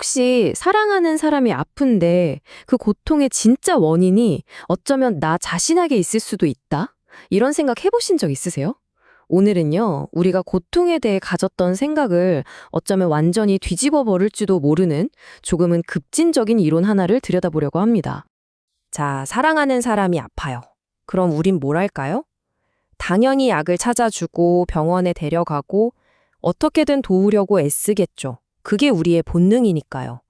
혹시 사랑하는 사람이 아픈데 그 고통의 진짜 원인이 어쩌면 나 자신에게 있을 수도 있다? 이런 생각 해보신 적 있으세요? 오늘은요, 우리가 고통에 대해 가졌던 생각을 어쩌면 완전히 뒤집어 버릴지도 모르는 조금은 급진적인 이론 하나를 들여다보려고 합니다. 자, 사랑하는 사람이 아파요. 그럼 우린 뭘 할까요? 당연히 약을 찾아주고 병원에 데려가고 어떻게든 도우려고 애쓰겠죠. 그게 우리의 본능이니까요.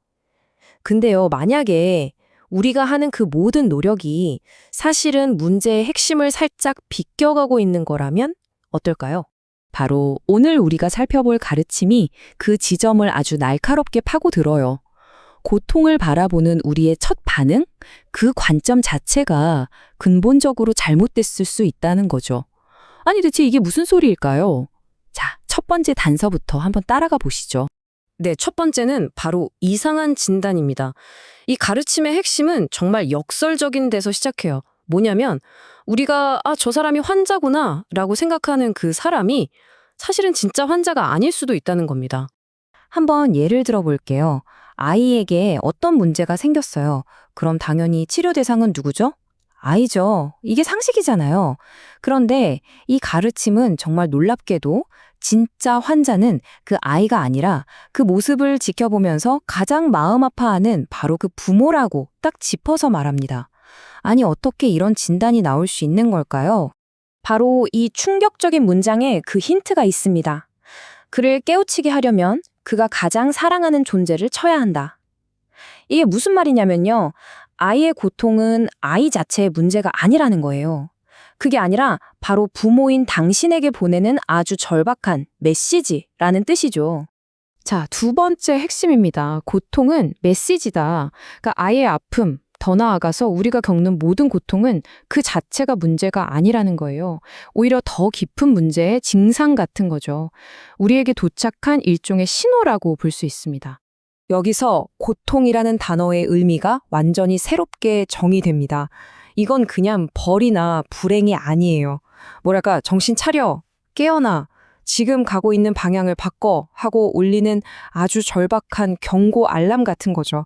근데요, 만약에 우리가 하는 그 모든 노력이 사실은 문제의 핵심을 살짝 비껴가고 있는 거라면 어떨까요? 바로 오늘 우리가 살펴볼 가르침이 그 지점을 아주 날카롭게 파고들어요. 고통을 바라보는 우리의 첫 반응? 그 관점 자체가 근본적으로 잘못됐을 수 있다는 거죠. 아니, 대체 이게 무슨 소리일까요? 자, 첫 번째 단서부터 한번 따라가 보시죠. 네, 첫 번째는 바로 이상한 진단입니다. 이 가르침의 핵심은 정말 역설적인 데서 시작해요. 뭐냐면 우리가 저 사람이 환자구나 라고 생각하는 그 사람이 사실은 진짜 환자가 아닐 수도 있다는 겁니다. 한번 예를 들어 볼게요. 아이에게 어떤 문제가 생겼어요. 그럼 당연히 치료 대상은 누구죠? 아이죠. 이게 상식이잖아요. 그런데 이 가르침은 정말 놀랍게도 진짜 환자는 그 아이가 아니라 그 모습을 지켜보면서 가장 마음 아파하는 바로 그 부모라고 딱 짚어서 말합니다. 아니, 어떻게 이런 진단이 나올 수 있는 걸까요? 바로 이 충격적인 문장에 그 힌트가 있습니다. 그를 깨우치게 하려면 그가 가장 사랑하는 존재를 쳐야 한다. 이게 무슨 말이냐면요. 아이의 고통은 아이 자체의 문제가 아니라는 거예요. 그게 아니라 바로 부모인 당신에게 보내는 아주 절박한 메시지라는 뜻이죠. 자, 두 번째 핵심입니다. 고통은 메시지다. 그러니까 아이의 아픔, 더 나아가서 우리가 겪는 모든 고통은 그 자체가 문제가 아니라는 거예요. 오히려 더 깊은 문제의 증상 같은 거죠. 우리에게 도착한 일종의 신호라고 볼 수 있습니다. 여기서 고통이라는 단어의 의미가 완전히 새롭게 정의됩니다. 이건 그냥 벌이나 불행이 아니에요. 뭐랄까, 정신 차려, 깨어나, 지금 가고 있는 방향을 바꿔 하고 울리는 아주 절박한 경고 알람 같은 거죠.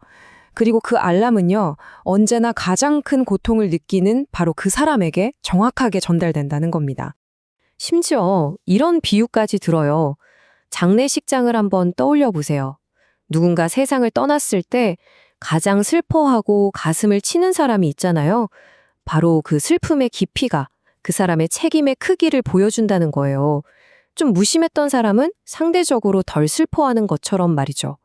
그리고 그 알람은요, 언제나 가장 큰 고통을 느끼는 바로 그 사람에게 정확하게 전달된다는 겁니다. 심지어 이런 비유까지 들어요. 장례식장을 한번 떠올려 보세요. 누군가 세상을 떠났을 때 가장 슬퍼하고 가슴을 치는 사람이 있잖아요. 바로 그 슬픔의 깊이가 그 사람의 책임의 크기를 보여준다는 거예요. 좀 무심했던 사람은 상대적으로 덜 슬퍼하는 것처럼 말이죠.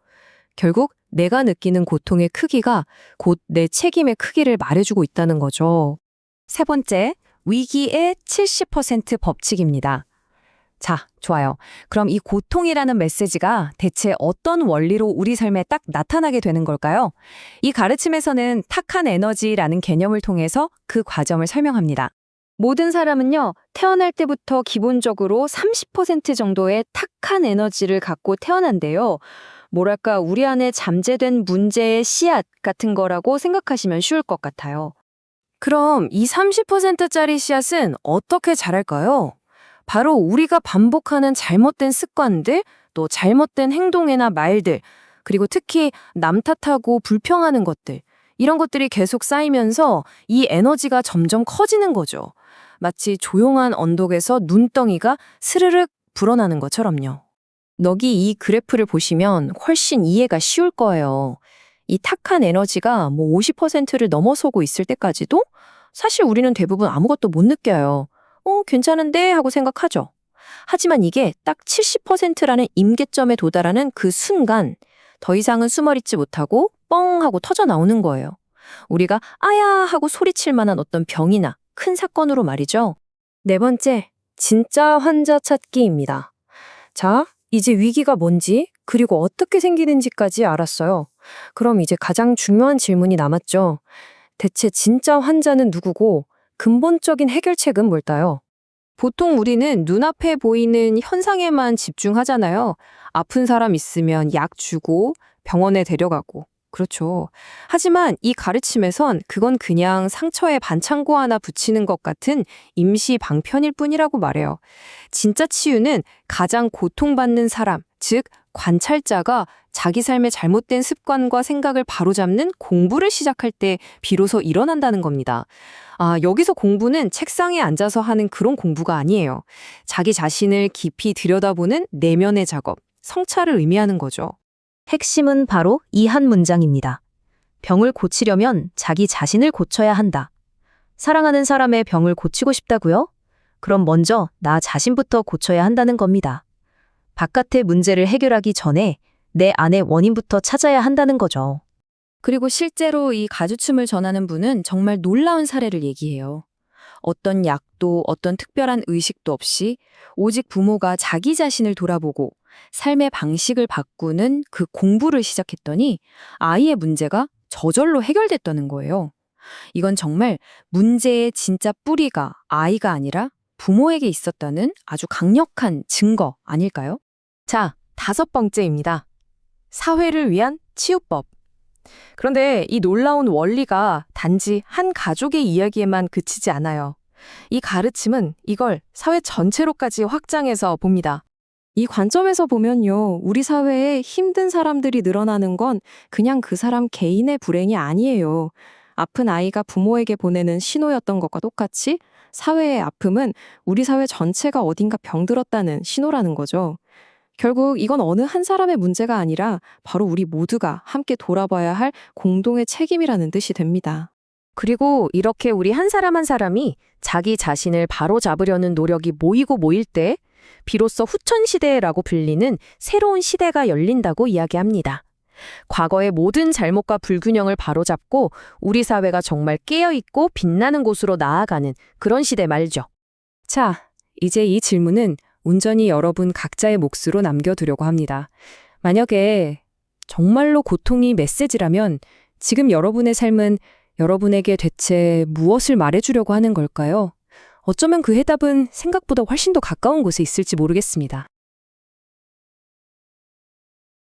결국 내가 느끼는 고통의 크기가 곧 내 책임의 크기를 말해주고 있다는 거죠. 세 번째, 위기의 70% 법칙입니다. 자, 좋아요. 그럼 이 고통이라는 메시지가 대체 어떤 원리로 우리 삶에 딱 나타나게 되는 걸까요? 이 가르침에서는 탁한 에너지라는 개념을 통해서 그 과정을 설명합니다. 모든 사람은요, 태어날 때부터 기본적으로 30% 정도의 탁한 에너지를 갖고 태어난대요. 뭐랄까, 우리 안에 잠재된 문제의 씨앗 같은 거라고 생각하시면 쉬울 것 같아요. 그럼 이 30%짜리 씨앗은 어떻게 자랄까요? 바로 우리가 반복하는 잘못된 습관들, 또 잘못된 행동이나 말들, 그리고 특히 남 탓하고 불평하는 것들, 이런 것들이 계속 쌓이면서 이 에너지가 점점 커지는 거죠. 마치 조용한 언덕에서 눈덩이가 스르륵 불어나는 것처럼요. 여기 이 그래프를 보시면 훨씬 이해가 쉬울 거예요. 이 탁한 에너지가 50%를 넘어서고 있을 때까지도 사실 우리는 대부분 아무것도 못 느껴요. 괜찮은데 하고 생각하죠. 하지만 이게 딱 70%라는 임계점에 도달하는 그 순간 더 이상은 숨어있지 못하고 뻥 하고 터져 나오는 거예요. 우리가 아야 하고 소리칠 만한 어떤 병이나 큰 사건으로 말이죠. 네 번째, 진짜 환자 찾기입니다. 자, 이제 위기가 뭔지 그리고 어떻게 생기는지까지 알았어요. 그럼 이제 가장 중요한 질문이 남았죠. 대체 진짜 환자는 누구고 근본적인 해결책은 뭘까요? 보통 우리는 눈앞에 보이는 현상에만 집중하잖아요. 아픈 사람 있으면 약 주고 병원에 데려가고. 그렇죠. 하지만 이 가르침에선 그건 그냥 상처에 반창고 하나 붙이는 것 같은 임시 방편일 뿐이라고 말해요. 진짜 치유는 가장 고통받는 사람, 즉 관찰자가 자기 삶의 잘못된 습관과 생각을 바로잡는 공부를 시작할 때 비로소 일어난다는 겁니다. 여기서 공부는 책상에 앉아서 하는 그런 공부가 아니에요. 자기 자신을 깊이 들여다보는 내면의 작업, 성찰을 의미하는 거죠. 핵심은 바로 이 한 문장입니다. 병을 고치려면 자기 자신을 고쳐야 한다. 사랑하는 사람의 병을 고치고 싶다고요? 그럼 먼저 나 자신부터 고쳐야 한다는 겁니다. 바깥의 문제를 해결하기 전에 내 안의 원인부터 찾아야 한다는 거죠. 그리고 실제로 이 가주춤을 전하는 분은 정말 놀라운 사례를 얘기해요. 어떤 약도 어떤 특별한 의식도 없이 오직 부모가 자기 자신을 돌아보고 삶의 방식을 바꾸는 그 공부를 시작했더니 아이의 문제가 저절로 해결됐다는 거예요. 이건 정말 문제의 진짜 뿌리가 아이가 아니라 부모에게 있었다는 아주 강력한 증거 아닐까요? 자, 5번째입니다. 사회를 위한 치유법. 그런데 이 놀라운 원리가 단지 한 가족의 이야기에만 그치지 않아요. 이 가르침은 이걸 사회 전체로까지 확장해서 봅니다. 이 관점에서 보면요, 우리 사회에 힘든 사람들이 늘어나는 건 그냥 그 사람 개인의 불행이 아니에요. 아픈 아이가 부모에게 보내는 신호였던 것과 똑같이 사회의 아픔은 우리 사회 전체가 어딘가 병들었다는 신호라는 거죠. 결국 이건 어느 한 사람의 문제가 아니라 바로 우리 모두가 함께 돌아봐야 할 공동의 책임이라는 뜻이 됩니다. 그리고 이렇게 우리 한 사람 한 사람이 자기 자신을 바로잡으려는 노력이 모이고 모일 때 비로소 후천시대라고 불리는 새로운 시대가 열린다고 이야기합니다. 과거의 모든 잘못과 불균형을 바로잡고 우리 사회가 정말 깨어있고 빛나는 곳으로 나아가는 그런 시대 말죠. 자, 이제 이 질문은 온전히 여러분 각자의 몫으로 남겨두려고 합니다. 만약에 정말로 고통이 메시지라면 지금 여러분의 삶은 여러분에게 대체 무엇을 말해주려고 하는 걸까요? 어쩌면 그 해답은 생각보다 훨씬 더 가까운 곳에 있을지 모르겠습니다.